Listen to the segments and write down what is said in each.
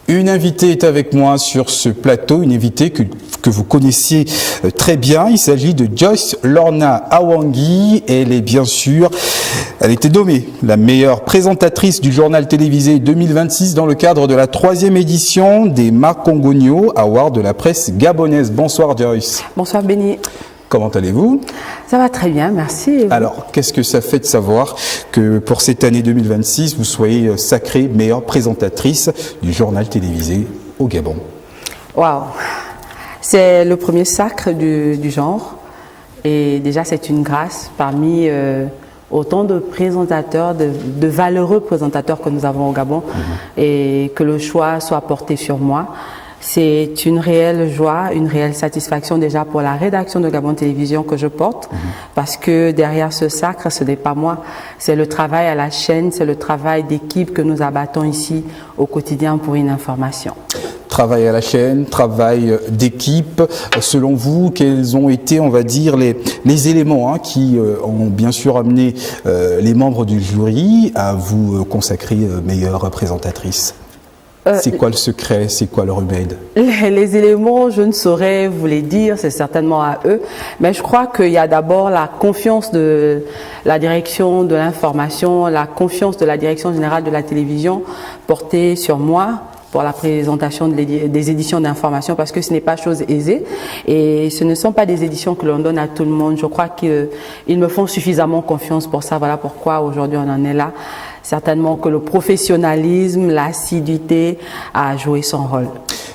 Une invitée est avec moi sur ce plateau, une invitée que vous connaissiez très bien. Il s'agit de Joyce Lorna Awangi. Elle était nommée la meilleure présentatrice du journal télévisé 2026 dans le cadre de la 3e édition des Makongonio Awards de la presse gabonaise. Bonsoir Joyce. Bonsoir Béni. Comment allez-vous? Ça va très bien, merci. Alors, qu'est-ce que ça fait de savoir que pour cette année 2026, vous soyez sacrée meilleure présentatrice du journal télévisé au Gabon? Waouh! C'est le premier sacre du genre. Et déjà, c'est une grâce parmi autant de présentateurs, de valeureux présentateurs que nous avons au Gabon, et que le choix soit porté sur moi. C'est une réelle joie, une réelle satisfaction déjà pour la rédaction de Gabon Télévision que je porte, parce que derrière ce sacre, ce n'est pas moi, c'est le travail à la chaîne, c'est le travail d'équipe que nous abattons ici au quotidien pour une information. Travail à la chaîne, travail d'équipe. Selon vous, quels ont été, on va dire, les éléments qui ont bien sûr amené les membres du jury à vous consacrer meilleure présentatrice? C'est quoi le secret? C'est quoi le remède? Les éléments, je ne saurais vous les dire, c'est certainement à eux. Mais je crois qu'il y a d'abord la confiance de la direction de l'information, la confiance de la direction générale de la télévision portée sur moi pour la présentation des éditions d'information, parce que ce n'est pas chose aisée et ce ne sont pas des éditions que l'on donne à tout le monde. Je crois qu'ils me font suffisamment confiance pour ça. Voilà pourquoi aujourd'hui on en est là. Certainement que le professionnalisme, l'assiduité a joué son rôle.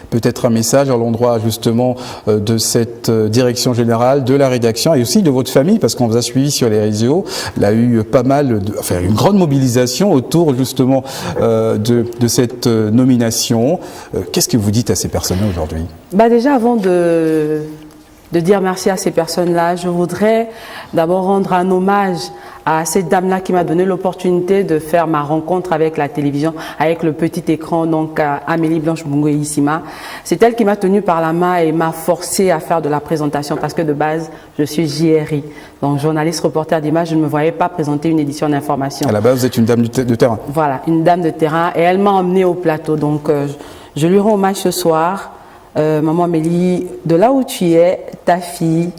Peut-être un message à l'endroit justement de cette direction générale, de la rédaction et aussi de votre famille, parce qu'on vous a suivi sur les réseaux. Il y a eu pas mal, une grande mobilisation autour justement de cette nomination. Qu'est-ce que vous dites à ces personnes-là aujourd'hui? Déjà, avant de dire merci à ces personnes-là, je voudrais d'abord rendre un hommage à cette dame-là qui m'a donné l'opportunité de faire ma rencontre avec la télévision, avec le petit écran, donc Amélie Blanche Bungo-Issima. C'est elle qui m'a tenue par la main et m'a forcé à faire de la présentation, parce que de base, je suis JRI, donc journaliste reporter d'image. Je ne me voyais pas présenter une édition d'information. À la base, vous êtes une dame de terrain. Voilà, une dame de terrain, et elle m'a emmenée au plateau. Donc, je lui rends hommage ce soir. Maman Amélie, de là où tu es, ta fille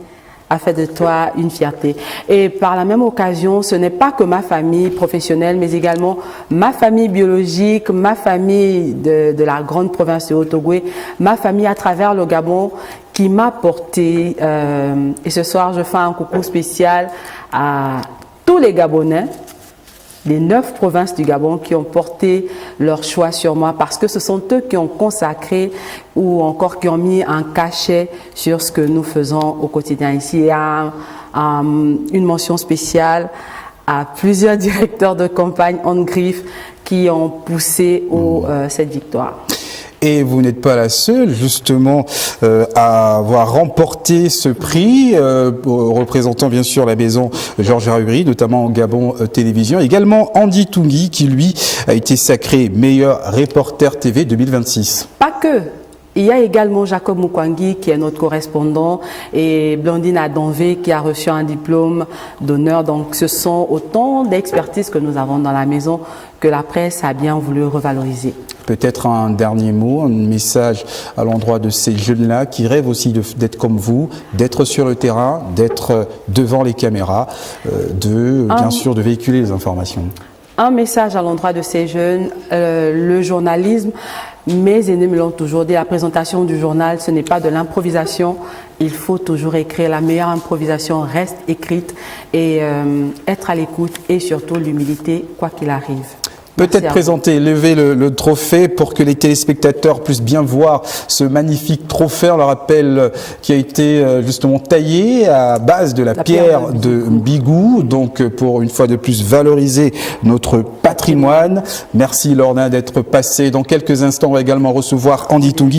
a fait de toi une fierté. Et par la même occasion, ce n'est pas que ma famille professionnelle, mais également ma famille biologique, ma famille de la grande province de Haut-Ogooué, ma famille à travers le Gabon qui m'a porté. Et ce soir, je fais un coucou spécial à tous les Gabonais des 9 provinces du Gabon qui ont porté leur choix sur moi, parce que ce sont eux qui ont consacré ou encore qui ont mis un cachet sur ce que nous faisons au quotidien ici. Il y a une mention spéciale à plusieurs directeurs de campagne en griffe qui ont poussé cette victoire. Et vous n'êtes pas la seule, justement, à avoir remporté ce prix, représentant bien sûr la maison Georges Harubry, notamment en Gabon Télévision. Également Andy Tungi, qui lui a été sacré meilleur reporter TV 2026. Pas que. Il y a également Jacob Mukwangi qui est notre correspondant, et Blandine Adonvé qui a reçu un diplôme d'honneur. Donc ce sont autant d'expertises que nous avons dans la maison que la presse a bien voulu revaloriser. Peut-être un dernier mot, un message à l'endroit de ces jeunes-là qui rêvent aussi d'être comme vous, d'être sur le terrain, d'être devant les caméras, bien sûr de véhiculer les informations. Un message à l'endroit de ces jeunes, le journalisme, mes aînés me l'ont toujours dit, la présentation du journal, ce n'est pas de l'improvisation, il faut toujours écrire. La meilleure improvisation reste écrite, et être à l'écoute et surtout l'humilité, quoi qu'il arrive. Peut-être présenter, lever le trophée pour que les téléspectateurs puissent bien voir ce magnifique trophée. On le rappelle, qui a été justement taillé à base de la pierre de Bigou, donc pour une fois de plus valoriser notre patrimoine. Merci Lorna d'être passée. Dans quelques instants, on va également recevoir Andy Tungi.